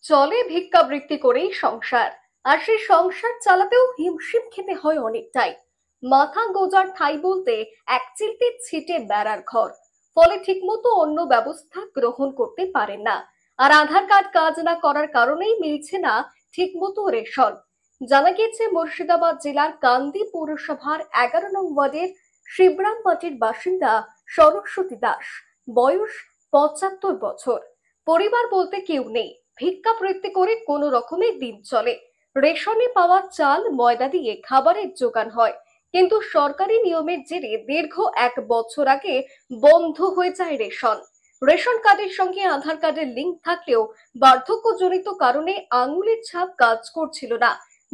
চলে ভিক্ষাবৃত্তি করেই সংসার, আর সেই সংসার চালাতেও হিমশিম খেতে হয় অনেকটাই। মাথা গোজার ঠাঁই বলতে এক চিলতে ছিটে বেড়ার ঘর, ফলে ঠিকমতো অন্য ব্যবস্থা গ্রহণ করতে পারেন না। আর আধার কার্ড কাজ না করার কারণেই মিলছে না ঠিকমতো রেশন। জানা গিয়েছে মুর্শিদাবাদ জেলার কান্দি পৌরসভার 11 নং ওয়ার্ডের শিবরাম মাটির বাসিন্দা সরস্বতী দাস, বয়স 75 বছর। পরিবার বলতে কেউ নেই, ভিক্ষাবৃত্তি করে কোনো রকমের দিন চলে। রেশনে পাওয়া চাল ময়দা দিয়ে খাবারের জোগান হয়, কিন্তু সরকারি নিয়মের জেরে দীর্ঘ 1 বছর আগে বন্ধ হয়ে যায় রেশন। রেশন কার্ডের সঙ্গে আধার কার্ডের লিঙ্ক থাকলেও বার্ধক্যজনিত কারণে আঙুলের ছাপ কাজ করছিল না,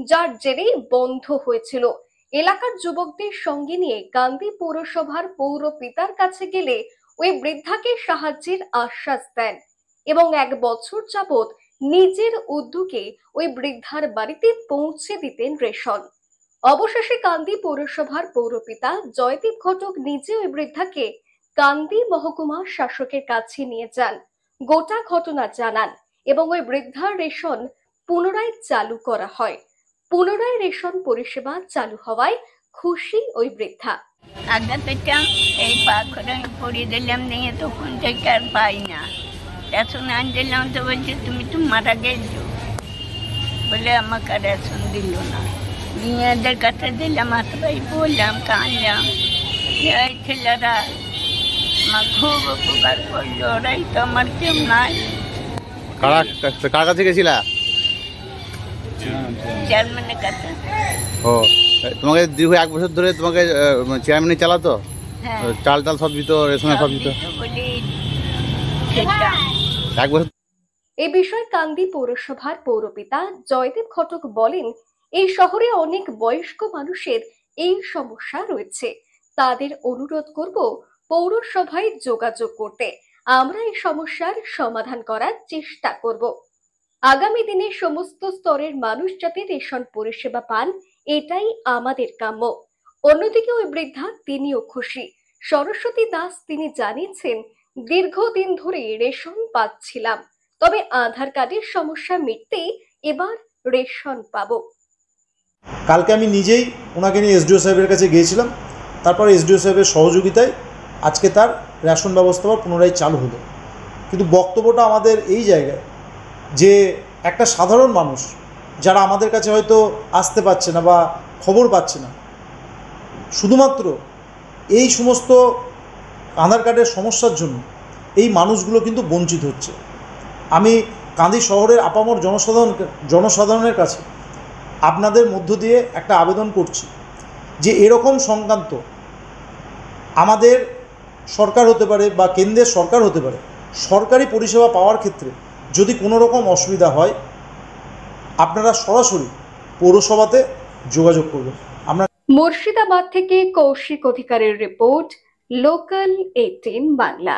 যার জেরেই বন্ধ হয়েছিল। এলাকার যুবকদের সঙ্গে নিয়ে কান্দি পৌরসভার পৌর পিতার কাছে গেলে ওই বৃদ্ধাকে সাহায্যের আশ্বাস দেন এবং 1 বছর যাবৎ নিজের উদ্যোগে ওই বৃদ্ধার বাড়িতে পৌঁছে দিতেন রেশন। অবশেষে কান্দি পৌরসভার পৌরপিতা জয়দীপ ঘটক নিজে ওই বৃদ্ধাকে কান্দি মহকুমা শাসকের কাছে নিয়ে যান, গোটা ঘটনা জানান এবং ওই বৃদ্ধার রেশন পুনরায় চালু করা হয়। পুনরায় রেশন পরিষেবা চালু হওয়ায় খুশি ওই বৃদ্ধা। আগে থেকে এই পাখরে পড়িয়ে দিলাম নিয়ে তখন থেকে আর পাই না। রেশন আন দিলাম তো বলছে তুমি তো মারা গেছো বলে আমাকে রেশন দিল না। মেয়েদের কাছে দিলাম, হাত ভাই বললাম, কানলাম। এই ছেলেরা আমার খুব উপকার করলো, ওরাই তো আমার কেউ নাই। কার কাছে গেছিলা? চেয়ারম্যানের কাছে। ও, তোমাকে দীর্ঘ 1 বছর ধরে তোমাকে চেয়ারম্যানই চালাতো? হ্যাঁ, চাল টাল সব দিত, রেশনের সব দিত বলি সেটা 1 বছর। এ বিষয়ে কান্দি পৌরসভার পৌরপিতা জয়দীপ ঘটক বলেন, এই শহরে অনেক বয়স্ক মানুষের এই সমস্যা রয়েছে। তাদের অনুরোধ করব পৌরসভায় যোগাযোগ করতে। আমরা এই সমস্যার সমাধান করার চেষ্টা করব। আগামী দিনে সমস্ত স্তরের মানুষ যাতে রেশন পরিষেবা পান, এটাই আমাদের কাম্য। অন্যদিকে ওই বৃদ্ধা তিনিও খুশি। সরস্বতী দাস তিনি জানিয়েছেন, দীর্ঘদিন ধরে রেশন পাচ্ছিলাম, তবে আধার কার্ডের সমস্যা মিটতেই এবার রেশন পাবো। কালকে আমি নিজেই ওনাকে নিয়ে এসডিও সাহেবের কাছে গিয়েছিলাম। তারপর এসডিও সাহেবের সহযোগিতায় আজকে তার রেশন ব্যবস্থা পুনরায় চালু হলো। কিন্তু বক্তব্যটা আমাদের এই জায়গায় যে একটা সাধারণ মানুষ যারা আমাদের কাছে হয়তো আসতে পারছে না বা খবর পাচ্ছে না, শুধুমাত্র এই সমস্ত আধার কার্ডের সমস্যার জন্য এই মানুষগুলো কিন্তু বঞ্চিত হচ্ছে। আমি কান্দি শহরের আপামর জনসাধারণের কাছে আপনাদের মধ্য দিয়ে একটা আবেদন করছি যে এরকম সংক্রান্ত আমাদের সরকার হতে পারে বা কেন্দ্রের সরকার হতে পারে, সরকারি পরিষেবা পাওয়ার ক্ষেত্রে যদি কোনো রকম অসুবিধা হয় আপনারা সরাসরি পৌরসভাতে যোগাযোগ করবেন। আমরা মুর্শিদাবাদ থেকে কৌশিক অধিকারের রিপোর্ট, লোকাল 18 বাংলা।